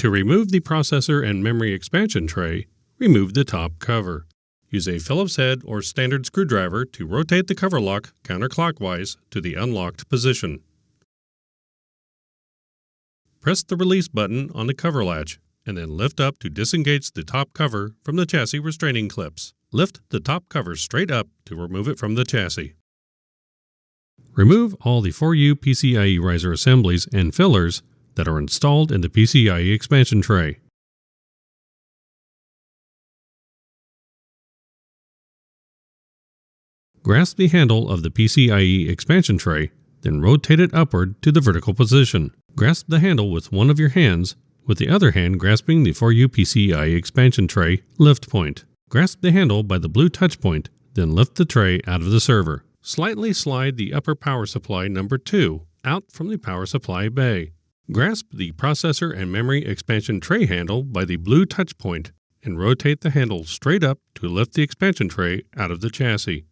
To remove the processor and memory expansion tray, remove the top cover. Use a Phillips head or standard screwdriver to rotate the cover lock counterclockwise to the unlocked position. Press the release button on the cover latch and then lift up to disengage the top cover from the chassis restraining clips. Lift the top cover straight up to remove it from the chassis. Remove all the 4U PCIe riser assemblies and fillers that are installed in the PCIe expansion tray. Grasp the handle of the PCIe expansion tray, then rotate it upward to the vertical position. Grasp the handle with one of your hands, with the other hand grasping the 4U PCIe expansion tray lift point. Grasp the handle by the blue touch point, then lift the tray out of the server. Slightly slide the upper power supply number 2 out from the power supply bay. Grasp the processor and memory expansion tray handle by the blue touch point and rotate the handle straight up to lift the expansion tray out of the chassis.